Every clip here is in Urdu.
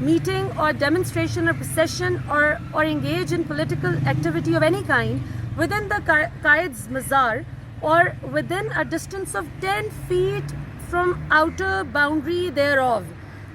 meeting or demonstration or procession or engage in political activity of any kind within the Qaid's Mazar or within a distance of 10 feet from outer boundary thereof।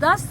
10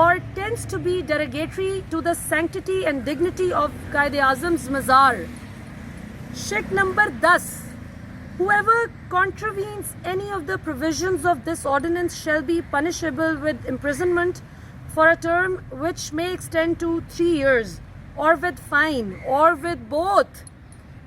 or tends to be derogatory to the sanctity and dignity of Qaid Azam's Mazar। Shick number 10, whoever contravenes any of the provisions of this ordinance shall be punishable with imprisonment for a term which may extend to 3 years or with fine or with both।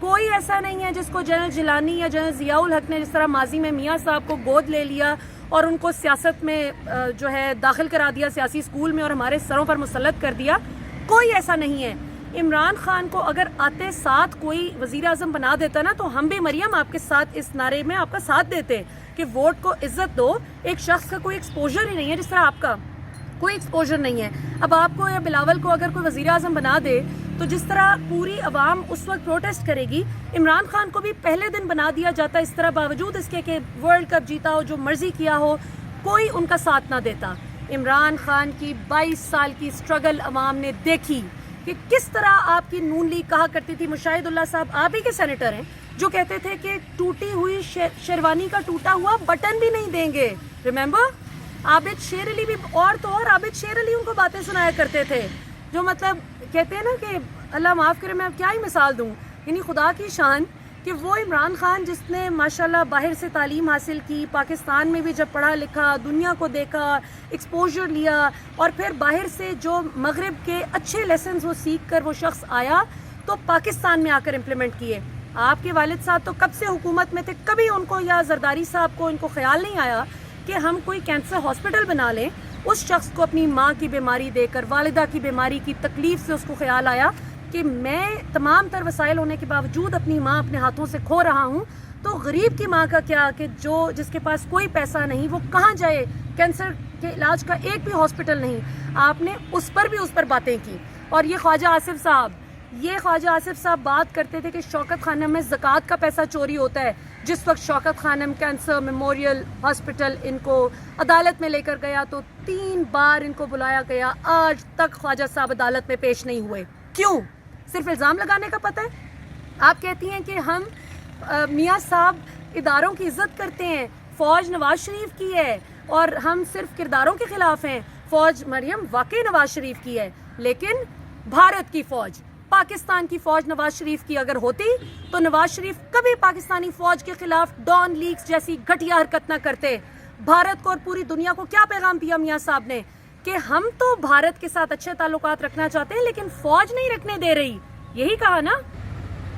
کوئی ایسا نہیں ہے جس کو جنرل جیلانی یا جنرل ضیاء الحق نے جس طرح ماضی میں میاں صاحب کو گود لے لیا اور ان کو سیاست میں جو ہے داخل کرا دیا سیاسی اسکول میں اور ہمارے سروں پر مسلط کر دیا. کوئی ایسا نہیں ہے. عمران خان کو اگر آتے ساتھ کوئی وزیر اعظم بنا دیتا نا تو ہم بھی مریم آپ کے ساتھ اس نعرے میں آپ کا ساتھ دیتے کہ ووٹ کو عزت دو. ایک شخص کا کوئی ایکسپوجر ہی نہیں ہے جس طرح آپ کا کوئی ایکسپوجر نہیں ہے. اب آپ کو یا بلاول کو اگر کوئی وزیر اعظم بنا دے تو جس طرح پوری عوام اس وقت پروٹیسٹ کرے گی, عمران خان کو بھی پہلے دن بنا دیا جاتا اس طرح, باوجود اس کے کہ ورلڈ کپ جیتا ہو, جو مرضی کیا ہو, کوئی ان کا ساتھ نہ دیتا. عمران خان کی 22 سال کی سٹرگل عوام نے دیکھی کہ کس طرح آپ کی نون لیگ کہا کرتی تھی. مشاہد اللہ صاحب آپ ہی کے سینیٹر ہیں جو کہتے تھے کہ ٹوٹی ہوئی شیروانی کا ٹوٹا ہوا بٹن بھی نہیں دیں گے. ریممبر عابد شیر علی بھی, اور تو اور عابد شیر علی ان کو باتیں سنایا کرتے تھے جو مطلب کہتے ہیں نا کہ اللہ معاف کرے, میں اب کیا ہی مثال دوں, یعنی خدا کی شان کہ وہ عمران خان جس نے ماشاءاللہ باہر سے تعلیم حاصل کی, پاکستان میں بھی جب پڑھا لکھا, دنیا کو دیکھا, ایکسپوجر لیا, اور پھر باہر سے جو مغرب کے اچھے لیسنز وہ سیکھ کر وہ شخص آیا تو پاکستان میں آ کر امپلیمنٹ کیے. آپ کے والد صاحب تو کب سے حکومت میں تھے, کبھی ان کو یا زرداری صاحب کو ان کو خیال نہیں آیا کہ ہم کوئی کینسر ہاسپٹل بنا لیں. اس شخص کو اپنی ماں کی بیماری دے کر, والدہ کی بیماری کی تکلیف سے اس کو خیال آیا کہ میں تمام تر وسائل ہونے کے باوجود اپنی ماں اپنے ہاتھوں سے کھو رہا ہوں, تو غریب کی ماں کا کیا کہ جس کے پاس کوئی پیسہ نہیں وہ کہاں جائے, کینسر کے علاج کا ایک بھی ہاسپٹل نہیں. آپ نے اس پر باتیں کی. اور یہ خواجہ آصف صاحب بات کرتے تھے کہ شوکت خانم میں زکوٰۃ کا پیسہ چوری ہوتا ہے. جس وقت شوکت خانم کینسر میموریل ہاسپٹل ان کو عدالت میں لے کر گیا تو 3 بار ان کو بلایا گیا, آج تک خواجہ صاحب عدالت میں پیش نہیں ہوئے. کیوں؟ صرف الزام لگانے کا پتہ ہے. آپ کہتی ہیں کہ ہم میاں صاحب اداروں کی عزت کرتے ہیں, فوج نواز شریف کی ہے اور ہم صرف کرداروں کے خلاف ہیں. فوج مریم واقعی نواز شریف کی ہے, لیکن بھارت کی فوج, پاکستان کی فوج نواز شریف کی اگر ہوتی تو نواز شریف کبھی پاکستانی فوج کے خلاف ڈان لیگز جیسی گھٹیا حرکت نہ کرتے. بھارت کو اور پوری دنیا کو کیا پیغام دیا میاں صاحب نے کہ ہم تو بھارت کے ساتھ اچھے تعلقات رکھنا چاہتے ہیں لیکن فوج نہیں رکھنے دے رہی. یہی کہا نا.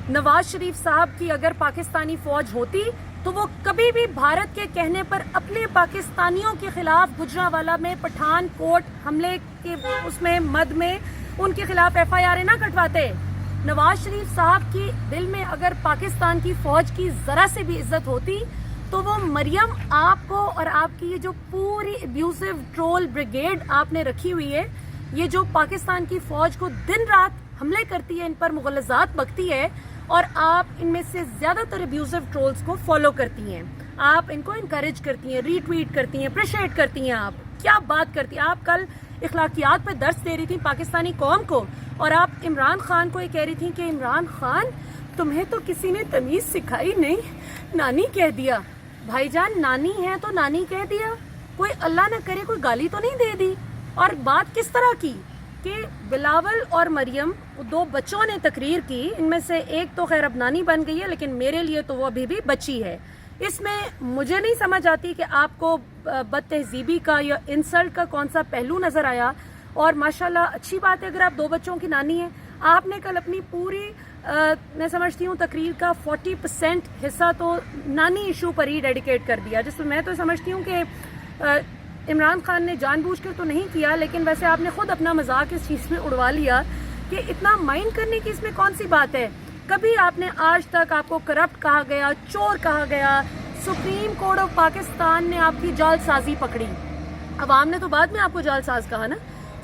نواز شریف صاحب کی اگر پاکستانی فوج ہوتی تو وہ کبھی بھی بھارت کے کہنے پر اپنے پاکستانیوں کے خلاف گجرانوالہ میں پٹھان کوٹ حملے کے اس میں مد میں ان کے خلاف FIR نہ کٹواتے. نواز شریف صاحب کی دل میں اگر پاکستان کی فوج کی ذرا سے بھی عزت ہوتی تو وہ مریم آپ کو اور آپ کی یہ جو پوری ابیوزو ٹرول بریگیڈ آپ نے رکھی ہوئی ہے, یہ جو پاکستان کی فوج کو دن رات حملے کرتی ہے, ان پر مغالطات بکتی ہے, اور آپ ان میں سے زیادہ تر ابیوزو ٹرولز کو فالو کرتی ہیں, آپ ان کو انکریج کرتی ہیں, ری ٹویٹ کرتی ہیں, اپریشیٹ کرتی ہیں. آپ کیا بات کرتی ہیں. آپ کل اخلاقیات پہ درس دے رہی تھی پاکستانی قوم کو, اور آپ عمران خان کو یہ کہہ رہی تھی کہ عمران خان تمہیں تو کسی نے تمیز سکھائی نہیں, نانی کہہ دیا. بھائی جان نانی ہے تو نانی کہہ دیا, کوئی اللہ نہ کرے کوئی گالی تو نہیں دے دی. اور بات کس طرح کی کہ بلاول اور مریم 2 بچوں نے تقریر کی, ان میں سے ایک تو خیر اب نانی بن گئی ہے لیکن میرے لیے تو وہ ابھی بھی بچی ہے. اس میں مجھے نہیں سمجھ آتی کہ آپ کو بد تہذیبی کا یا انسلٹ کا کون سا پہلو نظر آیا. اور ماشاءاللہ اچھی بات ہے اگر آپ 2 بچوں کی نانی ہیں. آپ نے کل اپنی پوری میں سمجھتی ہوں تقریر کا 40% حصہ تو نانی ایشو پر ہی ڈیڈیکیٹ کر دیا, جس میں تو سمجھتی ہوں کہ عمران خان نے جان بوجھ کر تو نہیں کیا, لیکن ویسے آپ نے خود اپنا مذاق اس چیز میں اڑوا لیا کہ اتنا مائنڈ کرنے کی اس میں کون سی بات ہے. کبھی آپ نے آج تک آپ کو کرپٹ کہا گیا, چور کہا گیا. سپریم کورٹ آف پاکستان نے آپ کی جعل سازی پکڑی, عوام نے تو بعد میں آپ کو جعل ساز کہا نا.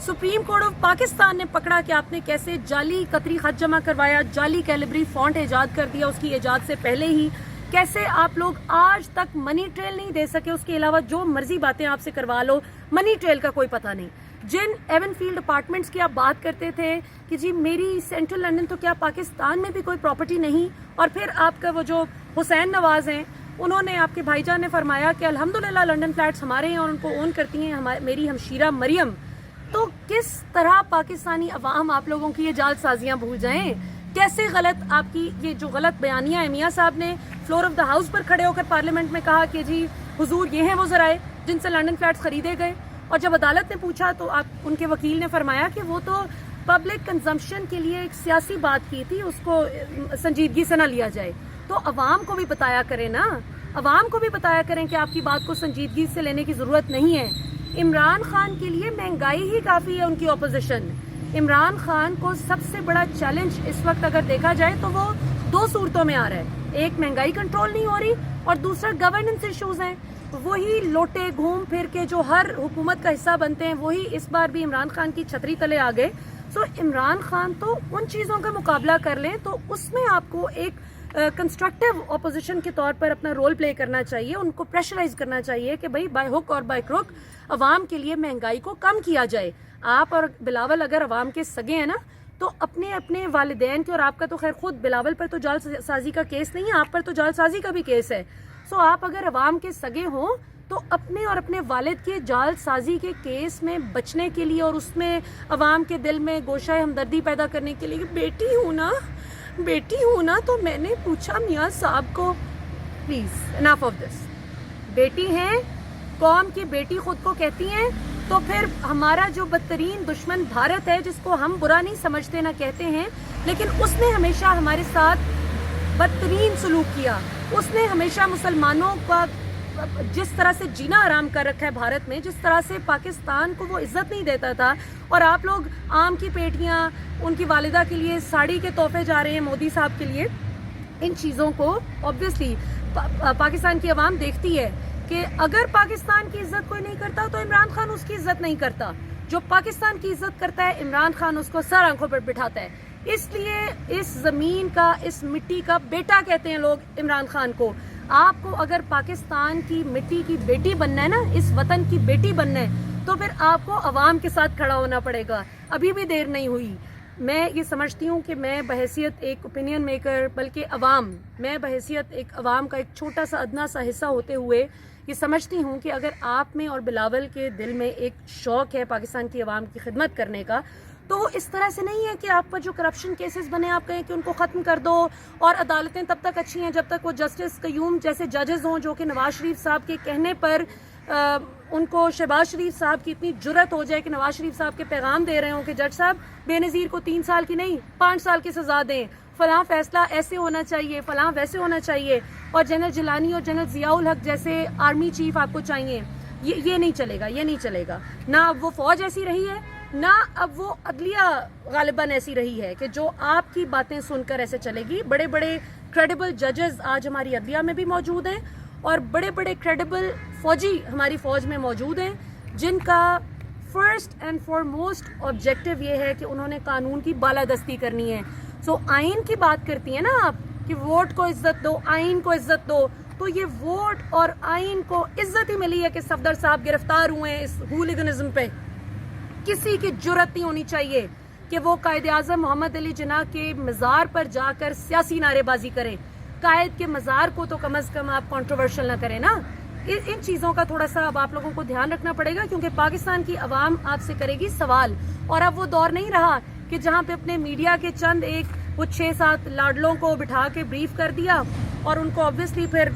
سپریم کورٹ آف پاکستان نے پکڑا کہ آپ نے کیسے جعلی قطری خط جمع کروایا, جعلی کیلیبری فونٹ ایجاد کر دیا اس کی ایجاد سے پہلے ہی, کیسے آپ لوگ آج تک منی ٹریل نہیں دے سکے. اس کے علاوہ جو مرضی باتیں آپ سے کروا لو, منی ٹریل کا کوئی پتہ نہیں. جن ایون فیلڈ اپارٹمنٹس کی آپ بات کرتے تھے کہ جی میری سینٹرل لنڈن, تو کیا پاکستان میں بھی کوئی پراپرٹی نہیں. اور پھر آپ کا وہ جو حسین نواز ہیں, انہوں نے آپ کے بھائی جان نے فرمایا کہ الحمدللہ لنڈن فلیٹس ہمارے ہیں اور ان کو اون کرتی ہیں میری ہمشیرہ مریم. تو کس طرح پاکستانی عوام آپ لوگوں کی یہ جعل سازیاں بھول جائیں. کیسے غلط آپ کی یہ جو غلط بیانیاں ہیں. میاں صاحب نے فلور آف دا ہاؤس پر کھڑے ہو کر پارلیمنٹ میں کہا کہ جی حضور یہ ہیں وہ ذرائع جن سے لنڈن فلیٹس خریدے گئے, اور جب عدالت نے پوچھا تو آپ ان کے وکیل نے فرمایا کہ وہ تو پبلک کنزمپشن کے لیے ایک سیاسی بات کی تھی، اس کو سنجیدگی سے نہ لیا جائے. تو عوام کو بھی بتایا کریں نا، عوام کو بھی بتایا کریں کہ آپ کی بات کو سنجیدگی سے لینے کی ضرورت نہیں ہے. عمران خان کے لیے مہنگائی ہی کافی ہے ان کی اپوزیشن. عمران خان کو سب سے بڑا چیلنج اس وقت اگر دیکھا جائے تو وہ دو صورتوں میں آ رہا ہے. ایک مہنگائی کنٹرول نہیں ہو رہی اور دوسرا گورننس ایشوز ہیں. وہی لوٹے گھوم پھر کے جو ہر حکومت کا حصہ بنتے ہیں وہی اس بار بھی عمران خان کی چھتری تلے آ گئے. سو عمران خان تو ان چیزوں کا مقابلہ کر لیں تو اس میں آپ کو ایک کنسٹرکٹیو اپوزیشن کے طور پر اپنا رول پلے کرنا چاہیے. ان کو پریشرائز کرنا چاہیے کہ بھائی بائی ہک اور بائی کروک عوام کے لیے مہنگائی کو کم کیا جائے. آپ اور بلاول اگر عوام کے سگے ہیں نا تو اپنے اپنے والدین کے، اور آپ کا تو خیر خود بلاول پر تو جال سازی کا کیس نہیں ہے، آپ پر تو جال سازی کا بھی کیس ہے. سو آپ اگر عوام کے سگے ہوں تو اپنے اور اپنے والد کے جال سازی کے کیس میں بچنے کے لیے اور اس میں عوام کے دل میں گوشہ ہمدردی پیدا کرنے کے لیے بیٹی ہوں نا تو میں نے پوچھا میاں صاحب کو پلیز انف آف دس. بیٹی ہیں، قوم کی بیٹی خود کو کہتی ہیں، تو پھر ہمارا جو بدترین دشمن بھارت ہے جس کو ہم برا نہیں سمجھتے نہ کہتے ہیں، لیکن اس نے ہمیشہ ہمارے ساتھ بدترین سلوک کیا. اس نے ہمیشہ مسلمانوں کا جس طرح سے جینا آرام کر رکھا ہے بھارت میں، جس طرح سے پاکستان کو وہ عزت نہیں دیتا تھا. اور آپ لوگ آم کی پیٹیاں ان کی والدہ کے لیے ساڑی کے تحفے جا رہے ہیں مودی صاحب کے لیے. ان چیزوں کو آبویسلی پاکستان کی عوام دیکھتی ہے کہ اگر پاکستان کی عزت کوئی نہیں کرتا تو عمران خان اس کی عزت نہیں کرتا. جو پاکستان کی عزت کرتا ہے عمران خان اس کو سر آنکھوں پر بٹھاتا ہے. اس لیے اس زمین کا، اس مٹی کا بیٹا کہتے ہیں لوگ عمران خان کو. آپ کو اگر پاکستان کی مٹی کی بیٹی بننا ہے نا، اس وطن کی بیٹی بننا ہے، تو پھر آپ کو عوام کے ساتھ کھڑا ہونا پڑے گا. ابھی بھی دیر نہیں ہوئی. میں یہ سمجھتی ہوں کہ میں بحیثیت ایک اوپینین میکر، بلکہ میں بحیثیت ایک عوام کا ایک چھوٹا سا ادنا سا حصہ ہوتے ہوئے یہ سمجھتی ہوں کہ اگر آپ میں اور بلاول کے دل میں ایک شوق ہے پاکستان کی عوام کی خدمت کرنے کا، تو وہ اس طرح سے نہیں ہے کہ آپ پر جو کرپشن کیسز بنے آپ کہیں کہ ان کو ختم کر دو اور عدالتیں تب تک اچھی ہیں جب تک وہ جسٹس قیوم جیسے ججز ہوں جو کہ نواز شریف صاحب کے کہنے پر ان کو شہباز شریف صاحب کی اتنی جرت ہو جائے کہ نواز شریف صاحب کے پیغام دے رہے ہوں کہ جج صاحب بے نظیر کو 3 سال کی نہیں 5 سال کی سزا دیں، فلاں فیصلہ ایسے ہونا چاہیے، فلاں ویسے ہونا چاہیے، اور جنرل جیلانی اور جنرل ضیاء الحق جیسے آرمی چیف آپ کو چاہیے. یہ نہیں چلے گا. نہ اب وہ فوج ایسی رہی ہے، نہ اب وہ عدلیہ غالباً ایسی رہی ہے کہ جو آپ کی باتیں سن کر ایسے چلے گی. بڑے بڑے کریڈیبل ججز آج ہماری عدلیہ میں بھی موجود ہیں اور بڑے بڑے کریڈیبل فوجی ہماری فوج میں موجود ہیں جن کا فرسٹ اینڈ فارموسٹ آبجیکٹو یہ ہے کہ انہوں نے قانون کی بالادستی کرنی ہے. سو آئین کی بات کرتی ہیں نا آپ کہ ووٹ کو عزت دو، آئین کو عزت دو، تو یہ ووٹ اور آئین کو عزت ہی ملی ہے کہ صفدر صاحب گرفتار ہوئے ہیں اس ہولیگنزم پہ. کسی کی جرت نہیں ہونی چاہیے کہ وہ قائد اعظم محمد علی جناح کے مزار پر جا کر سیاسی نعرے بازی کریں. قائد کے مزار کو تو کم از کم آپ کنٹروورشل نہ کریں نا. ان چیزوں کا تھوڑا سا اب آپ لوگوں کو دھیان رکھنا پڑے گا کیونکہ پاکستان کی عوام آپ سے کرے گی سوال. اور اب وہ دور نہیں رہا کہ جہاں پہ اپنے میڈیا کے چند ایک وہ 6-7 لاڈلوں کو بٹھا کے بریف کر دیا اور ان کو آبویسلی پھر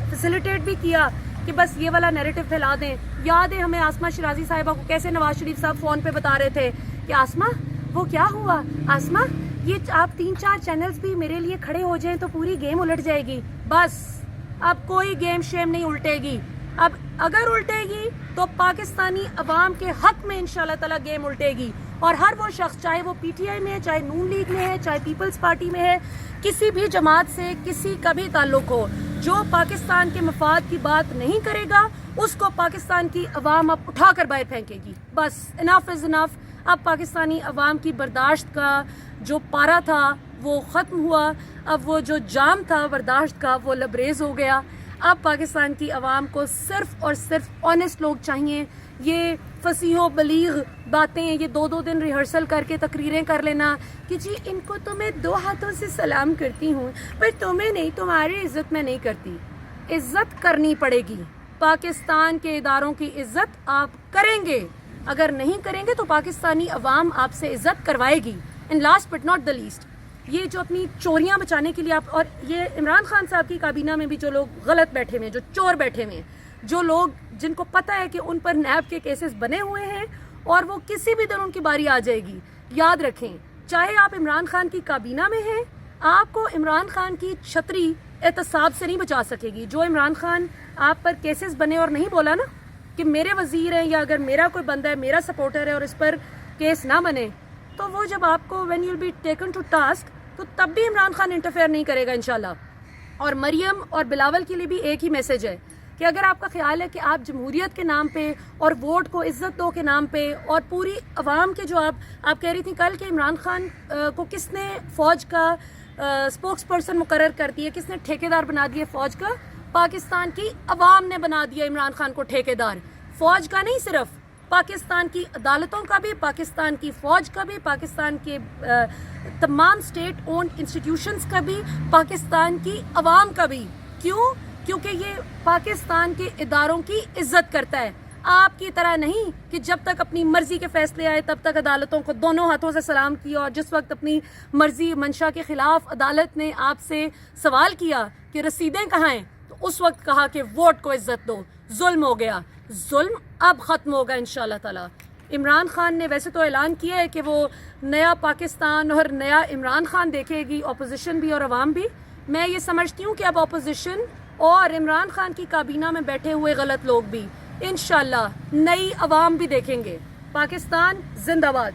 فیسیلیٹیٹ بھی کیا کہ بس یہ والا نیریٹو پھیلا دیں. یاد ہے ہمیں آسمہ شیرازی صاحبہ کو کیسے نواز شریف صاحب فون پہ بتا رہے تھے کہ آسمہ وہ کیا ہوا، آسمہ یہ آپ 3-4 چینلز بھی میرے لیے کھڑے ہو جائیں تو پوری گیم الٹ جائے گی. بس اب کوئی گیم شیم نہیں الٹے گی. اب اگر الٹے گی تو پاکستانی عوام کے حق میں انشاءاللہ تعالی گیم الٹے گی. اور ہر وہ شخص چاہے وہ پی ٹی آئی میں ہے، چاہے نون لیگ میں ہے، چاہے پیپلز پارٹی میں ہے، کسی بھی جماعت سے کسی کا بھی تعلق ہو، جو پاکستان کے مفاد کی بات نہیں کرے گا اس کو پاکستان کی عوام اب اٹھا کر باہر پھینکے گی. بس انف از انف. اب پاکستانی عوام کی برداشت کا جو پارا تھا وہ ختم ہوا. اب وہ جو جام تھا برداشت کا وہ لبریز ہو گیا. اب پاکستان کی عوام کو صرف اور صرف آنیسٹ لوگ چاہیے. یہ فصیح و بلیغ باتیں، یہ 2 دن ریہرسل کر کے تقریریں کر لینا کہ جی ان کو تو میں 2 ہاتھوں سے سلام کرتی ہوں پر تمہیں نہیں، تمہاری عزت میں نہیں کرتی. عزت کرنی پڑے گی. پاکستان کے اداروں کی عزت آپ کریں گے. اگر نہیں کریں گے تو پاکستانی عوام آپ سے عزت کروائے گی. And last but not the least, یہ جو اپنی چوریاں بچانے کے لیے آپ، اور یہ عمران خان صاحب کی کابینہ میں بھی جو لوگ غلط بیٹھے ہوئے ہیں، جو چور بیٹھے ہوئے ہیں، جو لوگ جن کو پتہ ہے کہ ان پر نیب کے کیسز بنے ہوئے ہیں اور وہ کسی بھی دن ان کی باری آ جائے گی، یاد رکھیں چاہے آپ عمران خان کی کابینہ میں ہیں آپ کو عمران خان کی چھتری احتساب سے نہیں بچا سکے گی. جو عمران خان آپ پر کیسز بنے اور نہیں بولا نا کہ میرے وزیر ہیں یا اگر میرا کوئی بندہ ہے میرا سپورٹر ہے اور اس پر کیس نہ بنے تو وہ جب آپ کو when you be taken to task تو تب بھی عمران خان انٹرفیئر نہیں کرے گا انشاءاللہ. اور مریم اور بلاول کے لیے بھی ایک ہی میسج ہے کہ اگر آپ کا خیال ہے کہ آپ جمہوریت کے نام پہ اور ووٹ کو عزت دو کے نام پہ اور پوری عوام کے جو آپ کہہ رہی تھیں کل کہ عمران خان کو کس نے فوج کا اسپوکس پرسن مقرر کر دیا, کس نے ٹھیکیدار بنا دیا فوج کا, پاکستان کی عوام نے بنا دیا عمران خان کو ٹھیکیدار. فوج کا نہیں صرف, پاکستان کی عدالتوں کا بھی, پاکستان کی فوج کا بھی, پاکستان کے تمام اسٹیٹ اونڈ انسٹیٹیوشنز کا بھی, پاکستان کی عوام کا بھی. کیوں؟ کیونکہ یہ پاکستان کے اداروں کی عزت کرتا ہے. آپ کی طرح نہیں کہ جب تک اپنی مرضی کے فیصلے آئے تب تک عدالتوں کو دونوں ہاتھوں سے سلام کیا, اور جس وقت اپنی مرضی منشا کے خلاف عدالت نے آپ سے سوال کیا کہ رسیدیں کہاں ہیں تو اس وقت کہا کہ ووٹ کو عزت دو. ظلم ہو گیا, ظلم اب ختم ہوگا انشاءاللہ تعالی. عمران خان نے ویسے تو اعلان کیا ہے کہ وہ نیا پاکستان اور نیا عمران خان دیکھے گی, اپوزیشن بھی اور عوام بھی. میں یہ سمجھتی ہوں کہ اب اپوزیشن اور عمران خان کی کابینہ میں بیٹھے ہوئے غلط لوگ بھی انشاءاللہ نئی عوام بھی دیکھیں گے. پاکستان زندہ باد.